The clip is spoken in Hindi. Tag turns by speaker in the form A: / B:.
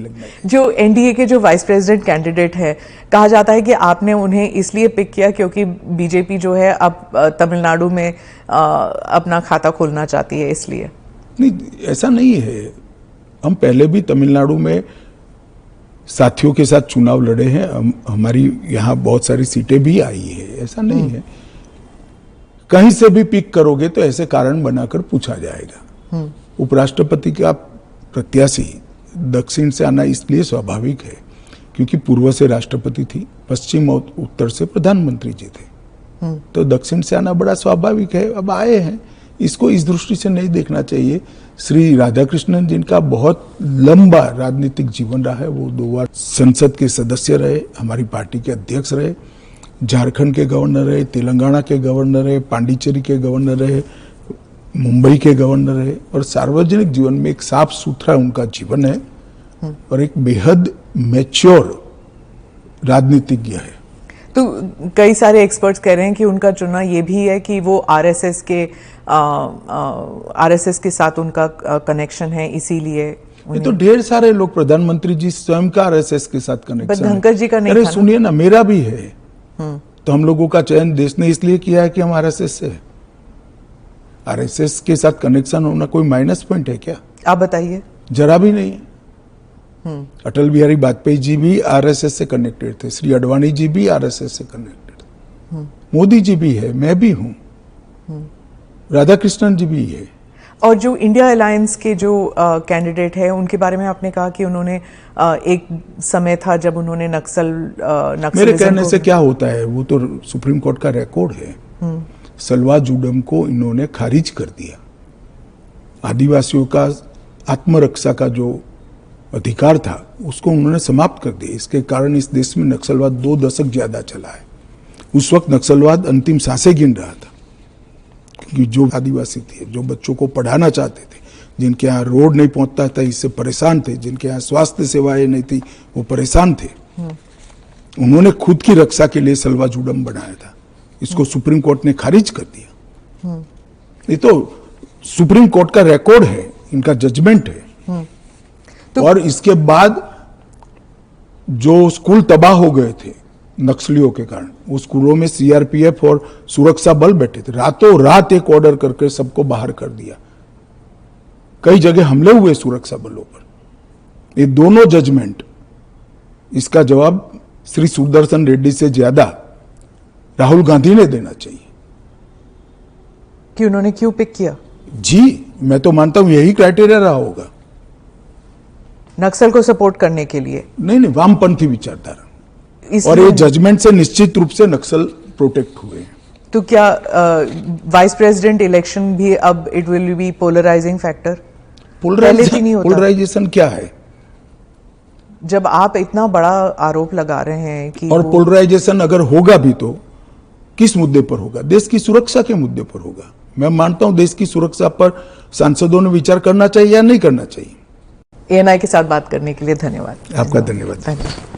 A: लगना चाहिए।
B: जो एनडीए के जो वाइस प्रेसिडेंट कैंडिडेट है, कहा जाता है कि आपने उन्हें इसलिए पिक किया क्योंकि बीजेपी जो है अब तमिलनाडु में अपना खाता खोलना चाहती है, इसलिए।
A: नहीं, ऐसा नहीं है। हम पहले भी तमिलनाडु में साथियों के साथ चुनाव लड़े हैं, हमारी यहाँ बहुत सारी सीटें भी आई है, ऐसा नहीं है। कहीं से भी पिक करोगे तो ऐसे कारण बनाकर पूछा जाएगा। उपराष्ट्रपति का प्रत्याशी दक्षिण से आना इसलिए स्वाभाविक है क्योंकि पूर्व से राष्ट्रपति थी, पश्चिम और उत्तर से प्रधानमंत्री जी थे, तो दक्षिण से आना बड़ा स्वाभाविक है। अब आए हैं, इसको इस दृष्टि से नहीं देखना चाहिए। श्री राधाकृष्णन जिनका बहुत लंबा राजनीतिक जीवन रहा है, वो 2 बार संसद के सदस्य रहे, हमारी पार्टी के अध्यक्ष रहे, झारखंड के गवर्नर रहे, तेलंगाना के गवर्नर रहे, पांडिचेरी के गवर्नर रहे, मुंबई के गवर्नर रहे, और सार्वजनिक जीवन में एक साफ सुथरा उनका जीवन है और एक बेहद मैच्योर राजनीतिज्ञ है।
B: तो कई सारे एक्सपर्ट्स कह रहे हैं कि उनका चुनाव ये भी है कि वो आरएसएस के साथ उनका कनेक्शन है, इसीलिए।
A: ये तो ढेर सारे लोग, प्रधानमंत्री जी स्वयं का आरएसएस के साथ कनेक्शन है।
B: धनखड़ जी का नहीं।
A: अरे सुनिए ना, मेरा भी है। तो हम लोगों का चयन देश ने इसलिए किया है कि हम आरएसएस से है। आरएसएस के साथ कनेक्शन होना कोई माइनस पॉइंट है क्या?
B: आप बताइए।
A: जरा भी नहीं है। अटल बिहारी वाजपेयी जी भी आरएसएस से कनेक्टेड थे, श्री अडवाणी जी भी आरएसएस से कनेक्टेड थे, मोदी जी भी है, मैं भी हूं, राधाकृष्णन जी भी है।
B: और जो इंडिया अलायंस के जो कैंडिडेट है, उनके बारे में आपने कहा कि उन्होंने एक समय था जब उन्होंने नक्सलिज्म।
A: मेरे कहने से क्या होता है, वो तो सुप्रीम कोर्ट का रिकॉर्ड है। सलवा जुडम को इन्होंने खारिज कर दिया। आदिवासियों का आत्मरक्षा का जो अधिकार था उसको उन्होंने समाप्त कर दिया। इसके कारण इस देश में नक्सलवाद 2 दशक ज्यादा चला है। उस वक्त नक्सलवाद अंतिम सांसें गिन रहा था क्योंकि जो आदिवासी थे, जो बच्चों को पढ़ाना चाहते थे, जिनके यहाँ रोड नहीं पहुंचता था, इससे परेशान थे, जिनके यहाँ स्वास्थ्य सेवाएं नहीं थी, वो परेशान थे। उन्होंने खुद की रक्षा के लिए सलवा जुडम बनाया था। इसको सुप्रीम कोर्ट ने खारिज कर दिया। ये तो सुप्रीम कोर्ट का रिकॉर्ड है, इनका जजमेंट है। और इसके बाद जो स्कूल तबाह हो गए थे नक्सलियों के कारण, वो स्कूलों में सीआरपीएफ और सुरक्षा बल बैठे थे, रातों रात एक ऑर्डर करके सबको बाहर कर दिया। कई जगह हमले हुए सुरक्षा बलों पर। ये दोनों जजमेंट, इसका जवाब श्री सुदर्शन रेड्डी से ज्यादा राहुल गांधी ने देना चाहिए
B: कि उन्होंने क्यों पिक किया।
A: जी, मैं तो मानता हूं यही क्राइटेरिया रहा होगा,
B: नक्सल को सपोर्ट करने के लिए।
A: नहीं, वामपंथी विचारधारा। और ये जजमेंट से निश्चित रूप से नक्सल प्रोटेक्ट हुए हैं।
B: तो क्या वाइस प्रेसिडेंट इलेक्शन भी अब it will be polarising factor?
A: Polarisation क्या है?
B: जब आप इतना बड़ा आरोप लगा रहे हैं कि
A: और पोलराइजेशन अगर होगा भी तो किस मुद्दे पर होगा? देश की सुरक्षा के मुद्दे पर होगा। मैं मानता हूं देश की सुरक्षा पर सांसदों ने विचार करना चाहिए या नहीं करना चाहिए।
B: एएनआई के साथ बात करने के लिए धन्यवाद।
A: आपका धन्यवाद।